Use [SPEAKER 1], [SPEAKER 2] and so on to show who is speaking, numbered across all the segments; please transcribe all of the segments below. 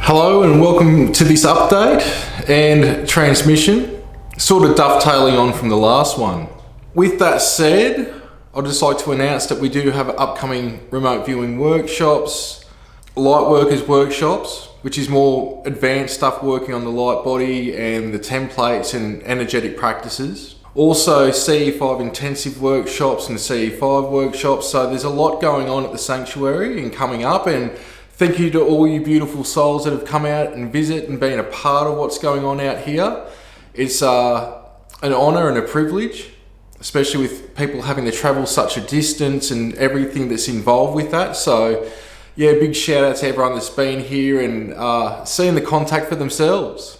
[SPEAKER 1] Hello and welcome to this update and transmission, sort of dovetailing on from the last one. With that said, I'd just like to announce that we do have upcoming remote viewing workshops, light workers workshops, which is more advanced stuff working on the light body and the templates and energetic practices. Also CE5 intensive workshops and CE5 workshops. So there's a lot going on at the sanctuary and coming up, and thank you to all you beautiful souls that have come out and visit and been a part of what's going on out here. It's an honor and a privilege, especially with people having to travel such a distance and everything that's involved with that. So yeah, big shout out to everyone that's been here and seeing the contact for themselves.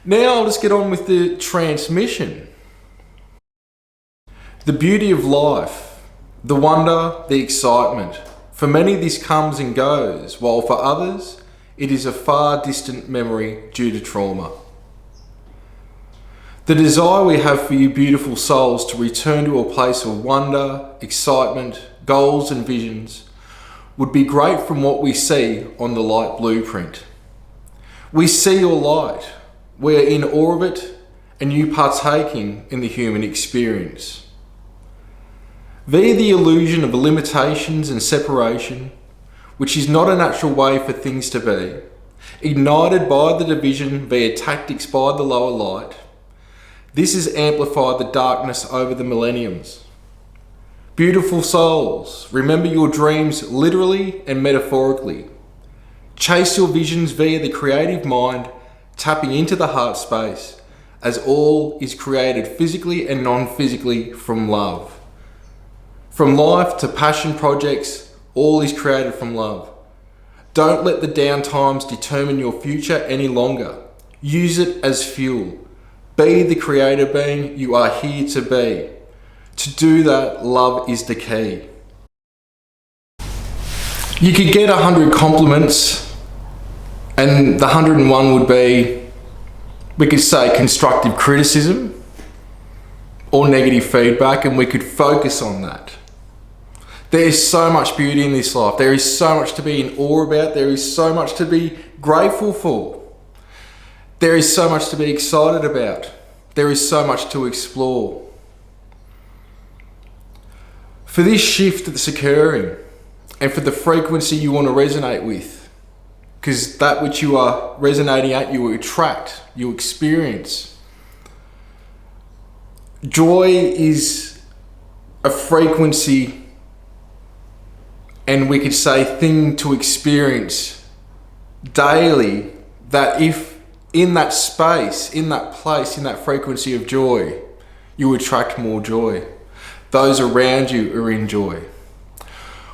[SPEAKER 1] Now I'll just get on with the transmission. The beauty of life, the wonder, the excitement. For many this comes and goes, while for others it is a far distant memory due to trauma. The desire we have for you beautiful souls to return to a place of wonder, excitement, goals and visions would be great from what we see on the light blueprint. We see your light, we're in awe of it, and you partaking in the human experience. Via the illusion of limitations and separation, which is not a natural way for things to be, ignited by the division via tactics by the lower light, this has amplified the darkness over the millenniums. Beautiful souls, remember your dreams literally and metaphorically. Chase your visions via the creative mind, tapping into the heart space, as all is created physically and non-physically from love. From life to passion projects, all is created from love. Don't let the down times determine your future any longer. Use it as fuel. Be the creator being you are here to be. To do that, love is the key. You could get 100 compliments, and the 101 would be, we could say, constructive criticism or negative feedback, and we could focus on that. There is so much beauty in this life. There is so much to be in awe about. There is so much to be grateful for. There is so much to be excited about. There is so much to explore. For this shift that's occurring, and for the frequency you want to resonate with, because that which you are resonating at, you attract, you experience. Joy is a frequency, and we could say thing to experience daily, that if in that space, in that place, in that frequency of joy, you attract more joy. Those around you are in joy.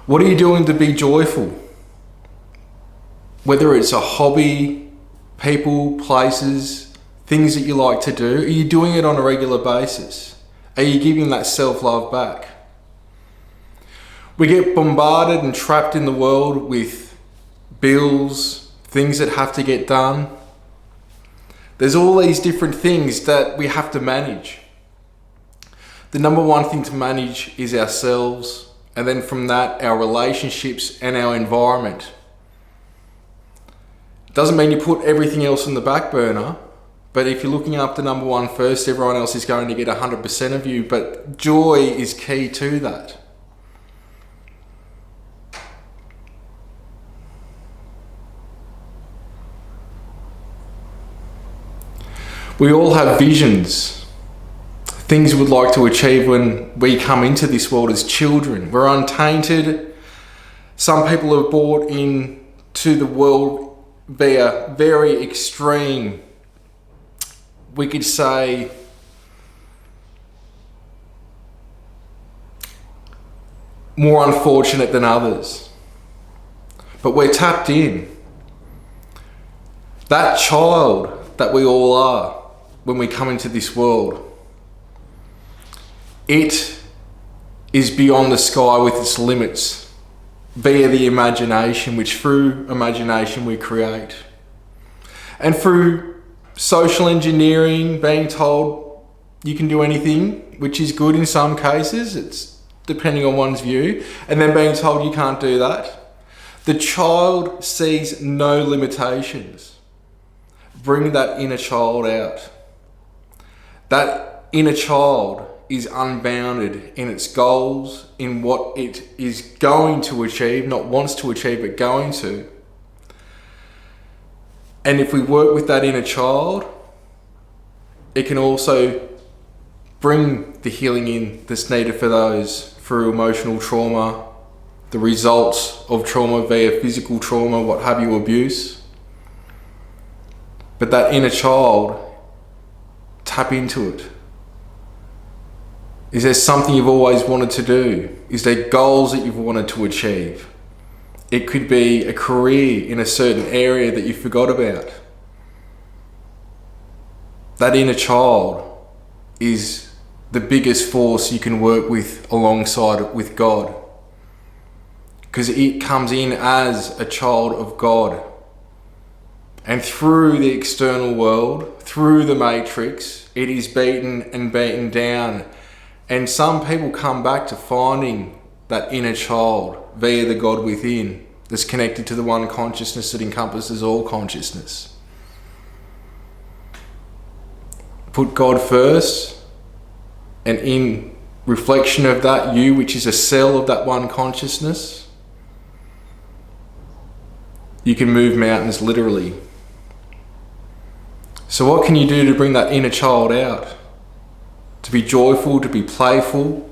[SPEAKER 1] What are you doing to be joyful? Whether it's a hobby, people, places, things that you like to do, are you doing it on a regular basis? Are you giving that self-love back? We get bombarded and trapped in the world with bills, things that have to get done. There's all these different things that we have to manage. The number one thing to manage is ourselves, and then from that, our relationships and our environment. Doesn't mean you put everything else on the back burner, but if you're looking after number one first, everyone else is going to get 100% of you, but joy is key to that. We all have visions, things we'd like to achieve when we come into this world as children. We're untainted. Some people are brought into the world via very extreme, we could say, more unfortunate than others. But we're tapped in. That child that we all are when we come into this world, it is beyond the sky with its limits via the imagination, which through imagination we create. And through social engineering, being told you can do anything, which is good in some cases, it's depending on one's view, and then being told you can't do that. The child sees no limitations. Bring that inner child out. That inner child is unbounded in its goals, in what it is going to achieve, not wants to achieve, but going to. And if we work with that inner child, it can also bring the healing in that's needed for those through emotional trauma, the results of trauma via physical trauma, what have you, abuse. But that inner child, tap into it. Is there something you've always wanted to do? Is there goals that you've wanted to achieve? It could be a career in a certain area that you forgot about. That inner child is the biggest force you can work with alongside with God, because it comes in as a child of God. And through the external world, through the matrix, it is beaten and beaten down. And some people come back to finding that inner child via the God within that's connected to the one consciousness that encompasses all consciousness. Put God first, and in reflection of that, you, which is a cell of that one consciousness, you can move mountains literally. So what can you do to bring that inner child out? To be joyful, to be playful,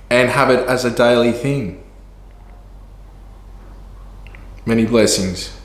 [SPEAKER 1] and have it as a daily thing. Many blessings.